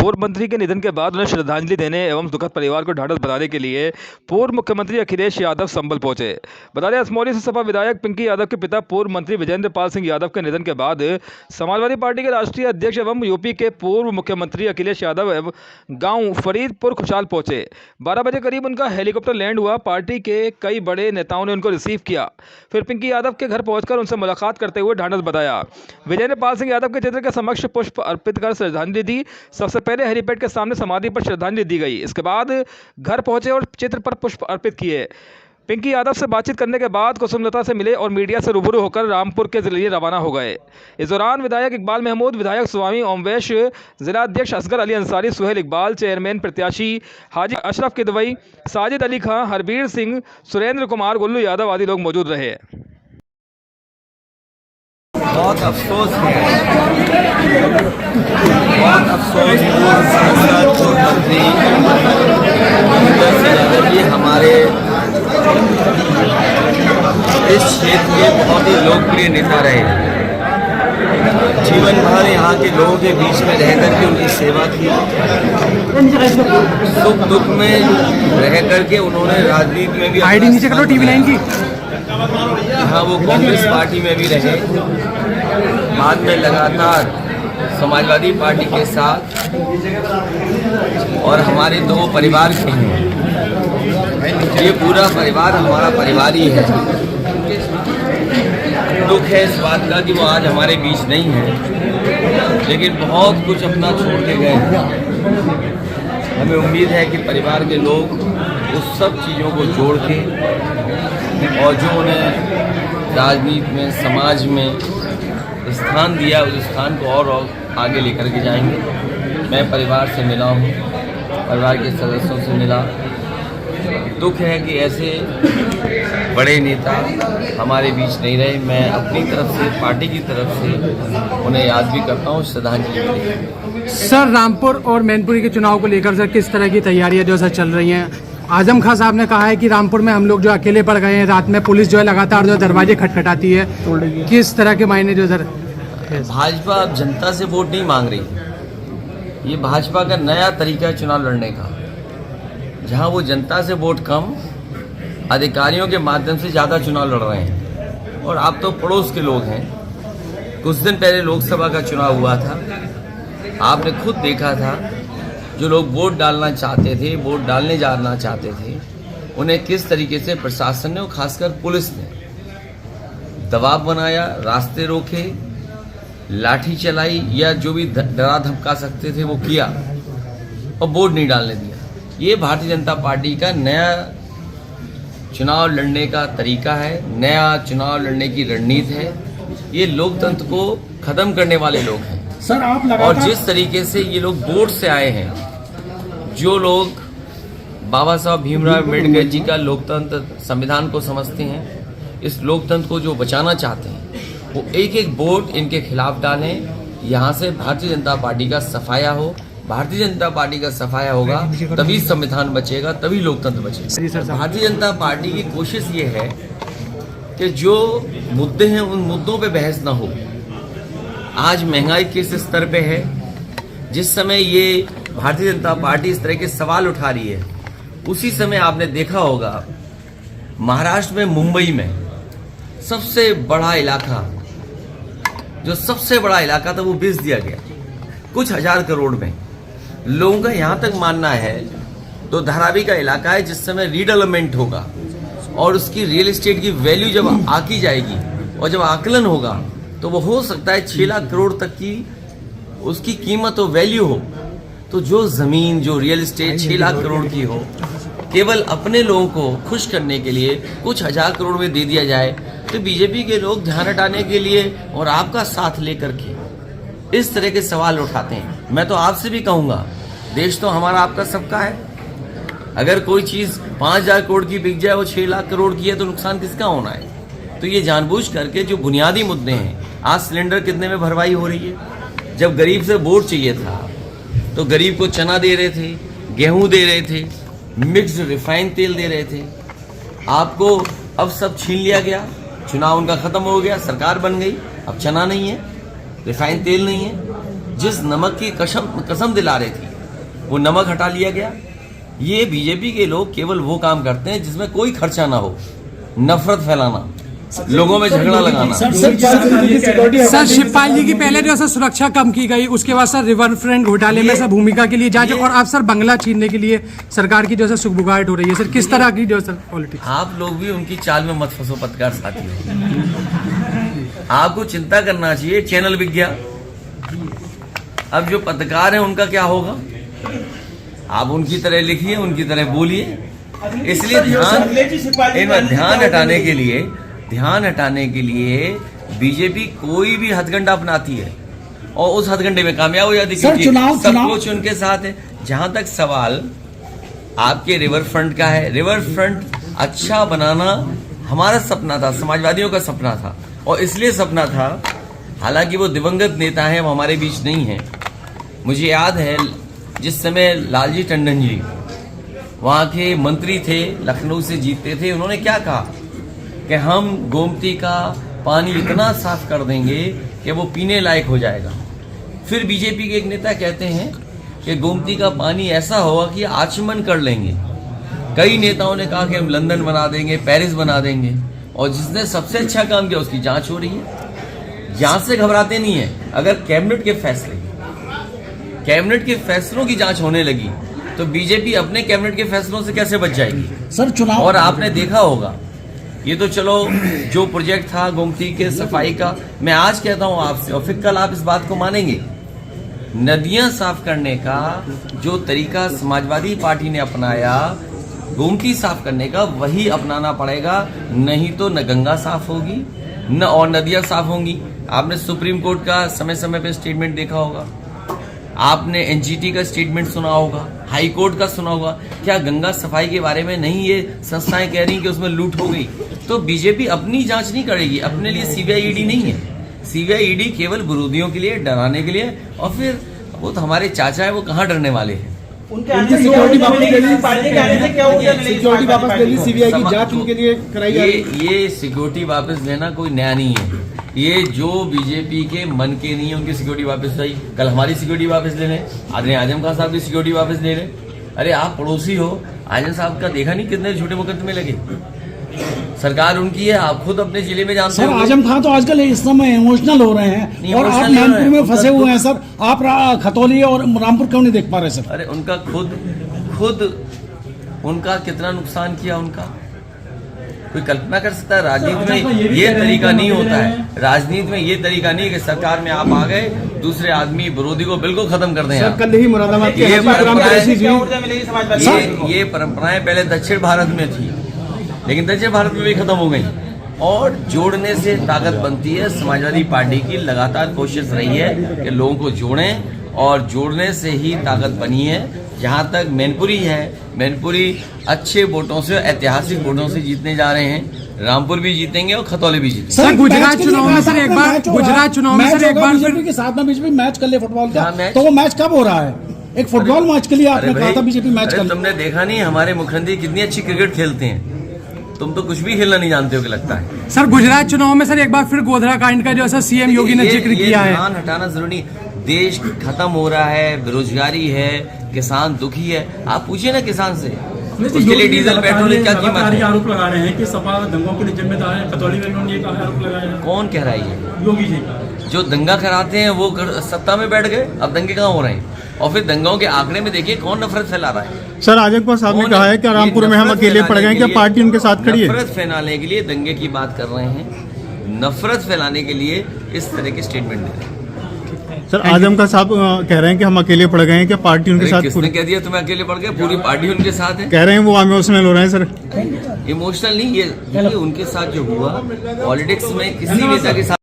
पूर्व मंत्री के निधन के बाद उन्हें श्रद्धांजलि देने एवं दुखद परिवार को ढांढस बंधाने के लिए पूर्व मुख्यमंत्री अखिलेश यादव संभल पहुंचे। बता दें, असमौली से सपा विधायक पिंकी यादव के पिता पूर्व मंत्री विजेंद्र पाल सिंह यादव के निधन के बाद समाजवादी पार्टी के राष्ट्रीय अध्यक्ष एवं यूपी के पूर्व मुख्यमंत्री अखिलेश यादव एवं गांव फरीदपुर खुशहाल पहुंचे। 12 बजे करीब उनका हेलीकॉप्टर लैंड हुआ। पार्टी के कई बड़े नेताओं ने उनको रिसीव किया, फिर पिंकी यादव के घर पहुंचकर उनसे मुलाकात करते हुए ढांढस बंधाया। विजेंद्र पाल सिंह यादव के चित्र के समक्ष पुष्प अर्पित कर श्रद्धांजलि दी। सबसे पहले हेलीपैड के सामने समाधि पर श्रद्धांजलि दी गई। इसके बाद घर पहुंचे और चित्र पर पुष्प अर्पित किए। पिंकी यादव से बातचीत करने के बाद कुसुमलता से मिले और मीडिया से रूबरू होकर रामपुर के लिए रवाना हो गए। इस दौरान विधायक इकबाल महमूद, विधायक स्वामी ओमवेश, जिला अध्यक्ष असगर अली अंसारी, सुहेल इकबाल, चेयरमैन प्रत्याशी हाजी अशरफ किदवई, साजिद अली खां, हरबीर सिंह, सुरेंद्र कुमार, गुल्लू यादव आदि लोग मौजूद रहे। बहुत अफसोस है, बहुत अफसोस पूर्व मंत्री यादव जी हमारे इस क्षेत्र के बहुत ही लोकप्रिय नेता रहे। जीवन भर यहाँ के लोगों के बीच में रह करके उनकी सेवा की, सुख दुख में रह करके उन्होंने राजनीति में भी आईडी नीचे करो टीवी लाइन की। हाँ, वो कांग्रेस पार्टी में भी रहे, बाद में लगातार समाजवादी पार्टी के साथ, और हमारे दो परिवार के हैं। ये पूरा परिवार हमारा परिवार ही है। दुख है इस बात का कि वो आज हमारे बीच नहीं है, लेकिन बहुत कुछ अपना छोड़ के गए हैं। हमें उम्मीद है कि परिवार के लोग उस सब चीज़ों को जोड़ के, और जो उन्हें राजनीति में, समाज में स्थान दिया, उस स्थान को और आगे लेकर के जाएंगे। मैं परिवार से मिला हूँ, परिवार के सदस्यों से मिला। दुख है कि ऐसे बड़े नेता हमारे बीच नहीं रहे। मैं अपनी तरफ से, पार्टी की तरफ से उन्हें याद भी करता हूँ, श्रद्धांजलि भी देता हूँ। सर, रामपुर और मैनपुरी के चुनाव को लेकर सर किस तरह की तैयारियां जो सर चल रही हैं? आजम खान साहब ने कहा है कि रामपुर में हम लोग जो अकेले पड़ गए हैं, रात में पुलिस जो है लगातार जो दरवाजे खटखटाती है, किस तरह के मायने जो सर? भाजपा अब जनता से वोट नहीं मांग रही। ये भाजपा का नया तरीका है चुनाव लड़ने का, जहां वो जनता से वोट कम, अधिकारियों के माध्यम से ज़्यादा चुनाव लड़ रहे हैं। और आप तो पड़ोस के लोग हैं। कुछ दिन पहले लोकसभा का चुनाव हुआ था, आपने खुद देखा था जो लोग वोट डालना चाहते थे, वोट डालने जाना चाहते थे, उन्हें किस तरीके से प्रशासन ने और खासकर पुलिस ने दबाव बनाया, रास्ते रोके, लाठी चलाई, या जो भी डरा धमका सकते थे वो किया, और वोट नहीं डालने दिया। ये भारतीय जनता पार्टी का नया चुनाव लड़ने का तरीका है, नया चुनाव लड़ने की रणनीति है। ये लोकतंत्र को खत्म करने वाले लोग हैं सर। आप और जिस तरीके से ये लोग वोट से आए हैं, जो लोग बाबा साहब भीमराव अम्बेडकर जी का लोकतंत्र संविधान को समझते हैं, इस लोकतंत्र को जो बचाना चाहते हैं, वो एक एक वोट इनके खिलाफ डालें। यहाँ से भारतीय जनता पार्टी का सफाया हो। भारतीय जनता पार्टी का सफाया होगा तभी संविधान बचेगा, तभी लोकतंत्र बचेगा। भारतीय जनता पार्टी की कोशिश ये है कि जो मुद्दे हैं उन मुद्दों पे बहस ना हो। आज महंगाई किस स्तर पे है, जिस समय ये भारतीय जनता पार्टी इस तरह के सवाल उठा रही है, उसी समय आपने देखा होगा महाराष्ट्र में, मुंबई में सबसे बड़ा इलाका, जो सबसे बड़ा इलाका था, वो बेच दिया गया कुछ हजार करोड़ में। लोगों का यहाँ तक मानना है, तो धारावी का इलाका है, जिस समय रीडेवलपमेंट होगा और उसकी रियल एस्टेट की वैल्यू जब आकी जाएगी और जब आकलन होगा, तो वो हो सकता है 6 लाख करोड़ तक की उसकी कीमत और वैल्यू हो। तो जो जमीन, जो रियल एस्टेट 6 लाख करोड़ की हो, केवल अपने लोगों को खुश करने के लिए कुछ हजार करोड़ में दे दिया जाए, तो बीजेपी के लोग ध्यान हटाने के लिए और आपका साथ लेकर के इस तरह के सवाल उठाते हैं। मैं तो आपसे भी कहूँगा, देश तो हमारा आपका सबका है। अगर कोई चीज़ 5,000 करोड़ की बिक जाए, वो 6 लाख करोड़ की है, तो नुकसान किसका होना है? तो ये जानबूझ करके जो बुनियादी मुद्दे हैं, आज सिलेंडर कितने में भरवाई हो रही है। जब गरीब से वोट चाहिए था, तो गरीब को चना दे रहे थे, गेहूँ दे रहे थे, मिक्स्ड रिफाइंड तेल दे रहे थे। आपको अब सब छीन लिया गया, चुनाव उनका खत्म हो गया, सरकार बन गई, अब चना नहीं है, रिफाइंड तेल नहीं है। जिस नमक की कसम दिला रहे थे वो नमक हटा लिया गया। ये बीजेपी के लोग केवल वो काम करते हैं जिसमें कोई खर्चा ना हो, नफरत फैलाना, लोगों में झगड़ा लगाना। सर शिवपाल जी की पहले जो सर सुरक्षा कम की गई, उसके बाद सर रिवर फ्रंट घोटाले में सर भूमिका के लिए जांच, और आप सर बंगला छीनने के लिए सरकार की जो सर सुगबुगाहट हो रही है, सर किस तरह की जो सर पॉलिटिक्स? आप लोग भी उनकी चाल में मत फंसो पत्रकार साथियों। आपको चिंता करना चाहिए, चैनल बिक गया। अब जो पत्रकार हैं उनका क्या होगा? आप उनकी तरह लिखिए, उनकी तरह बोलिए। इसलिए ध्यान हटाने के लिए बीजेपी कोई भी हथकंडा अपनाती है और उस हथकंडे में कामयाब हो जाती है, क्योंकि सब कुछ उनके साथ है। जहां तक सवाल आपके रिवर फ्रंट का है, रिवर फ्रंट अच्छा बनाना हमारा सपना था, समाजवादियों का सपना था, और इसलिए सपना था, हालांकि वो दिवंगत नेता हैं, वो हमारे बीच नहीं है। मुझे याद है जिस समय लालजी टंडन जी वहाँ के मंत्री थे, लखनऊ से जीतते थे, उन्होंने क्या कहा कि हम गोमती का पानी इतना साफ कर देंगे कि वो पीने लायक हो जाएगा। फिर बीजेपी के एक नेता कहते हैं कि गोमती का पानी ऐसा होगा कि आचमन कर लेंगे। कई नेताओं ने कहा कि हम लंदन बना देंगे, पेरिस बना देंगे, और जिसने सबसे अच्छा काम किया उसकी जांच हो रही है। जांच से घबराते नहीं है। अगर कैबिनेट के फैसलों की जांच होने लगी तो बीजेपी अपने कैबिनेट के फैसलों से कैसे बच जाएगी? सर चुनाव, और आपने देखा होगा, ये तो चलो जो प्रोजेक्ट था गोमती के सफाई का, मैं आज कहता हूं आपसे, और फिर कल आप इस बात को मानेंगे, नदियां साफ करने का जो तरीका समाजवादी पार्टी ने अपनाया गोमती साफ करने का, वही अपनाना पड़ेगा। नहीं तो न गंगा साफ होगी न और नदियां साफ होंगी। आपने सुप्रीम कोर्ट का समय समय पे स्टेटमेंट देखा होगा, आपने एनजीटी का स्टेटमेंट सुना होगा, हाई कोर्ट का सुना होगा। क्या गंगा सफाई के बारे में नहीं ये संस्थाएं कह रही कि उसमें लूट हो गई? तो बीजेपी अपनी जांच नहीं करेगी, अपने लिए सीबीआई ईडी नहीं है। सीबीआई ईडी केवल विरोधियों के लिए, डराने के लिए, और फिर वो तो हमारे चाचा है, वो कहाँ डरने वाले हैं। उनकी सिक्योरिटी वापस ले ली, सिक्योरिटी वापस ले ली, सीबीआई की जांच उनके लिए कराई जा रही है। ये सिक्योरिटी वापस लेना कोई नया नहीं है। ये जो बीजेपी के मन के नहीं है उनकी सिक्योरिटी वापस आई। कल हमारी सिक्योरिटी वापस ले लें, आदरणीय आजम खान साहब की सिक्योरिटी वापस ले लें। अरे आप पड़ोसी हो, आजम साहब का देखा नहीं कितने छोटे मुकदमे लगे? सरकार उनकी है, आप खुद अपने जिले में जानते हो। सर आजम खान तो आजकल इस समय इमोशनल हो रहे हैं, और आप मैनपुर में फंसे हुए हैं सर। आप खतौली और रामपुर क्यों नहीं देख पा रहे सर? अरे उनका खुद उनका कितना नुकसान किया उनका, कोई कल्पना कर सकता है? राजनीति में ये तरीका नहीं होता है। राजनीति में ये तरीका नहीं कि सरकार में आप आ गए, दूसरे आदमी विरोधी को बिल्कुल खत्म कर दें। कल ही मुरादाबाद के ये परंपराएं पहले दक्षिण भारत में थी, लेकिन दक्षिण भारत में भी खत्म हो गई। और जोड़ने से ताकत बनती है। समाजवादी पार्टी की लगातार कोशिश रही है कि लोगों को जोड़ें, और जोड़ने से ही ताकत बनी है। जहां तक मैनपुरी है, मैनपुरी अच्छे वोटों से, ऐतिहासिक वोटों से जीतने जा रहे हैं। रामपुर भी जीतेंगे और खतौली भी जीतेंगे। सर गुजरात चुनाव में सर एक बार बीजेपी के साथ में बीजेपी मैच कर ले फुटबॉल का, तो वो मैच कब हो रहा है? एक फुटबॉल मैच के लिए आपने कहा था बीजेपी मैच कर ले। तुमने देखा नहीं हमारे मुख्यमंत्री कितनी अच्छी क्रिकेट खेलते हैं? तुम तो कुछ भी खेलना नहीं जानते हो कि लगता है। सर गुजरात चुनाव में सर एक बार फिर गोधरा कांड का जो है सीएम योगी ने जिक्र किया है। ध्यान हटाना जरूरी। देश खत्म हो रहा है, बेरोजगारी है, किसान दुखी है। आप पूछिए ना किसान से, उसके लिए डीजल पेट्रोल की क्या कीमत है? आरोप लगा रहे हैं कि सपा दंगों के लिए जिम्मेदार है, खतौली में उन्होंने ये आरोप लगाया है। कौन कह रहा है ये? योगी जी। जो दंगा कराते हैं वो सत्ता में बैठ गए, अब दंगे कहाँ हो रहे हैं? और फिर दंगों के आंकड़े में देखिए कौन नफरत फैला रहा है। सर आजम साहब ने कहा है कि रामपुर में हम अकेले पड़ गए, क्या पार्टी उनके साथ खड़ी है? नफरत फैलाने के लिए दंगे की बात कर रहे हैं, नफरत फैलाने के लिए इस तरह के स्टेटमेंट दे रहे हैं। सर आजम का साहब कह रहे हैं कि हम अकेले पड़ गए हैं, क्या पार्टी उनके साथ? किसने कह दिया तुम्हें अकेले पड़ गए? पूरी पार्टी उनके साथ है। कह रहे हैं वो इमोशनल हो रहे हैं सर। इमोशनल नहीं, ये उनके साथ जो हुआ पॉलिटिक्स में किसी नेता के साथ